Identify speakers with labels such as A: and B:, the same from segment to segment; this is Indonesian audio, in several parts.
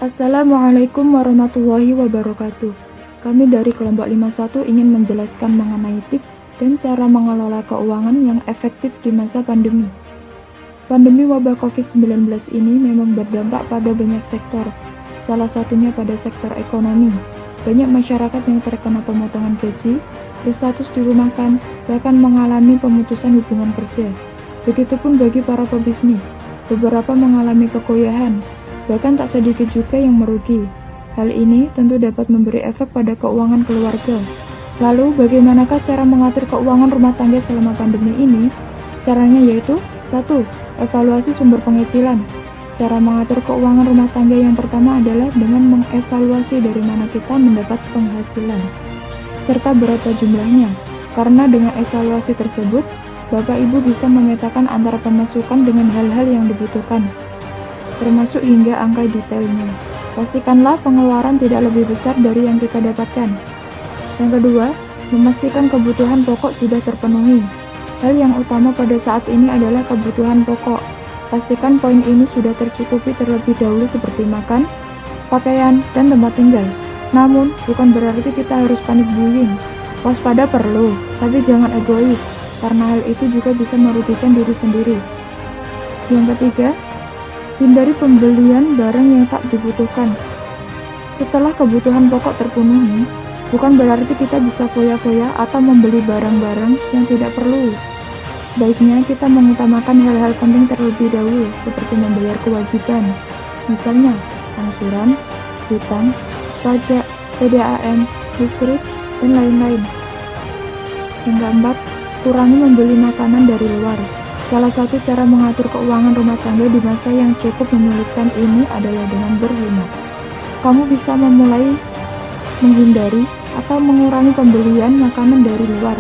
A: Assalamualaikum warahmatullahi wabarakatuh. Kami dari kelompok 51 ingin menjelaskan mengenai tips dan cara mengelola keuangan yang efektif di masa pandemi. Pandemi wabah COVID-19 ini memang berdampak pada banyak sektor, salah satunya pada sektor ekonomi. Banyak masyarakat yang terkena pemotongan gaji, berstatus dirumahkan, bahkan mengalami pemutusan hubungan kerja. Begitupun bagi para pebisnis, beberapa mengalami kegoyahan, bahkan tak sedikit juga yang merugi. Hal ini tentu dapat memberi efek pada keuangan keluarga. Lalu, bagaimanakah cara mengatur keuangan rumah tangga selama pandemi ini? Caranya yaitu 1. Evaluasi sumber penghasilan. Cara mengatur keuangan rumah tangga yang pertama adalah dengan mengevaluasi dari mana kita mendapat penghasilan, serta berapa jumlahnya. Karena dengan evaluasi tersebut, Bapak Ibu bisa memetakan antara pemasukan dengan hal-hal yang dibutuhkan, termasuk hingga angka detailnya. Pastikanlah pengeluaran tidak lebih besar dari yang kita dapatkan. Yang kedua, memastikan kebutuhan pokok sudah terpenuhi. Hal yang utama pada saat ini adalah kebutuhan pokok. Pastikan poin ini sudah tercukupi terlebih dahulu seperti makan, pakaian, dan tempat tinggal. Namun, bukan berarti kita harus panik buying. Waspada perlu, tapi jangan egois, karena hal itu juga bisa merugikan diri sendiri. Yang ketiga, hindari pembelian barang yang tak dibutuhkan. Setelah kebutuhan pokok terpenuhi, bukan berarti kita bisa foya-foya atau membeli barang-barang yang tidak perlu. Baiknya kita mengutamakan hal-hal penting terlebih dahulu, seperti membayar kewajiban, misalnya angsuran, hutang, pajak, PDAM, listrik, dan lain-lain. Yang keempat, kurangi membeli makanan dari luar. Salah satu cara mengatur keuangan rumah tangga di masa yang cukup menyulitkan ini adalah dengan berhemat. Kamu bisa memulai menghindari atau mengurangi pembelian makanan dari luar.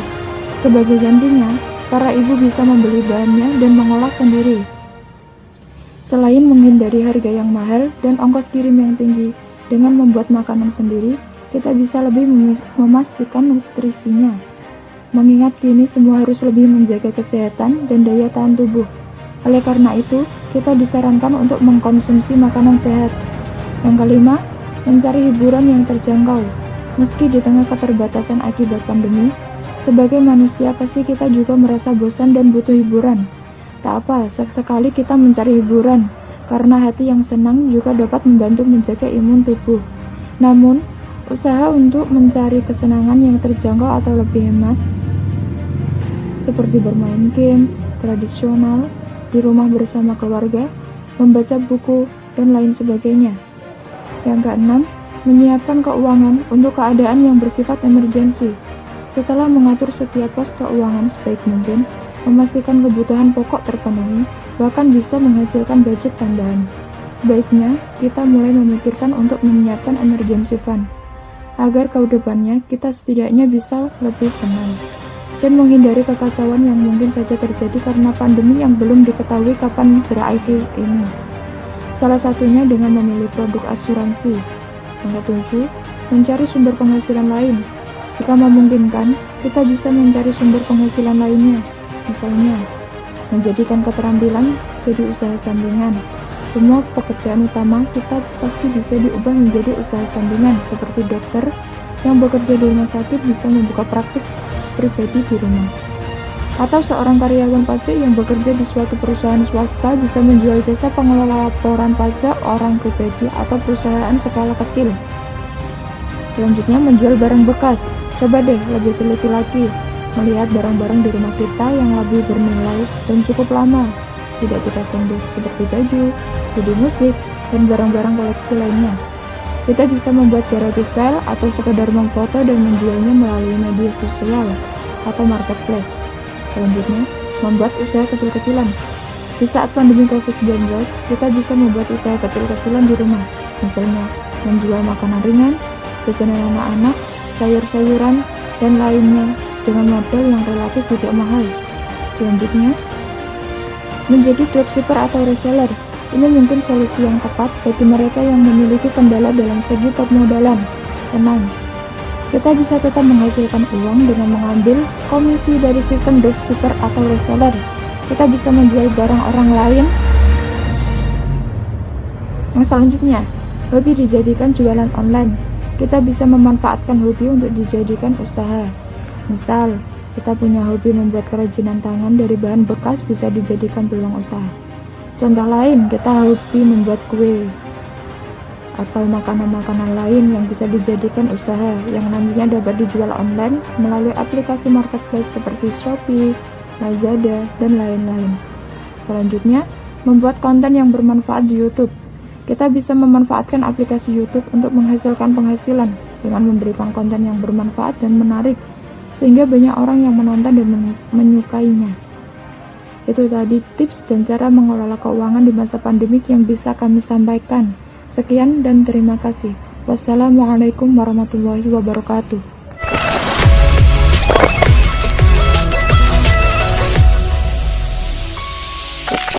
A: Sebagai gantinya, para ibu bisa membeli bahannya dan mengolah sendiri. Selain menghindari harga yang mahal dan ongkos kirim yang tinggi, dengan membuat makanan sendiri, kita bisa lebih memastikan nutrisinya. Mengingat kini semua harus lebih menjaga kesehatan dan daya tahan tubuh. Oleh karena itu, kita disarankan untuk mengkonsumsi makanan sehat. Yang kelima, mencari hiburan yang terjangkau. Meski di tengah keterbatasan akibat pandemi, sebagai manusia pasti kita juga merasa bosan dan butuh hiburan. Tak apa, sekali kita mencari hiburan, karena hati yang senang juga dapat membantu menjaga imun tubuh. Namun, usaha untuk mencari kesenangan yang terjangkau atau lebih hemat, seperti bermain game tradisional, di rumah bersama keluarga, membaca buku, dan lain sebagainya. Yang keenam, menyiapkan keuangan untuk keadaan yang bersifat emergensi. Setelah mengatur setiap pos keuangan sebaik mungkin, memastikan kebutuhan pokok terpenuhi, bahkan bisa menghasilkan budget tambahan. Sebaiknya, kita mulai memikirkan untuk menyiapkan emergency fund, agar ke depannya kita setidaknya bisa lebih tenang, dan menghindari kekacauan yang mungkin saja terjadi karena pandemi yang belum diketahui kapan berakhir ini. Salah satunya dengan memilih produk asuransi. Yang ketujuh, mencari sumber penghasilan lain. Jika memungkinkan, kita bisa mencari sumber penghasilan lainnya, misalnya menjadikan keterampilan jadi usaha sampingan. Semua pekerjaan utama kita pasti bisa diubah menjadi usaha sampingan, seperti dokter yang bekerja di rumah sakit bisa membuka praktik pribadi di rumah. Atau seorang karyawan pajak yang bekerja di suatu perusahaan swasta bisa menjual jasa pengelola laporan pajak orang pribadi atau perusahaan skala kecil. Selanjutnya, menjual barang bekas. Coba deh lebih teliti lagi, melihat barang-barang di rumah kita yang lebih bernilai dan cukup lama tidak kita sentuh, seperti baju, CD musik, dan barang-barang koleksi lainnya. Kita bisa membuat garage sale atau sekedar memfoto dan menjualnya melalui media sosial atau marketplace. Selanjutnya, membuat usaha kecil-kecilan. Di saat pandemi COVID-19, kita bisa membuat usaha kecil-kecilan di rumah, misalnya menjual makanan ringan, jajanan anak-anak, sayur-sayuran, dan lainnya dengan modal yang relatif tidak mahal. Selanjutnya, menjadi dropshipper atau reseller. Ini mungkin solusi yang tepat bagi mereka yang memiliki kendala dalam segi permodalan. Tenang, kita bisa tetap menghasilkan uang dengan mengambil komisi dari sistem dropshipper atau reseller. Kita bisa menjual barang orang lain. Yang selanjutnya, Hobi dijadikan jualan online. Kita bisa memanfaatkan hobi untuk dijadikan usaha. Misal, kita punya hobi membuat kerajinan tangan dari bahan bekas bisa dijadikan peluang usaha. Contoh lain, kita hobi membuat kue atau makanan-makanan lain yang bisa dijadikan usaha yang nantinya dapat dijual online melalui aplikasi marketplace seperti Shopee, Lazada, dan lain-lain. Selanjutnya, membuat konten yang bermanfaat di YouTube. Kita bisa memanfaatkan aplikasi YouTube untuk menghasilkan penghasilan dengan memberikan konten yang bermanfaat dan menarik, sehingga banyak orang yang menonton dan menyukainya. Itu tadi tips dan cara mengelola keuangan di masa pandemik yang bisa kami sampaikan. Sekian dan terima kasih. Wassalamualaikum warahmatullahi wabarakatuh.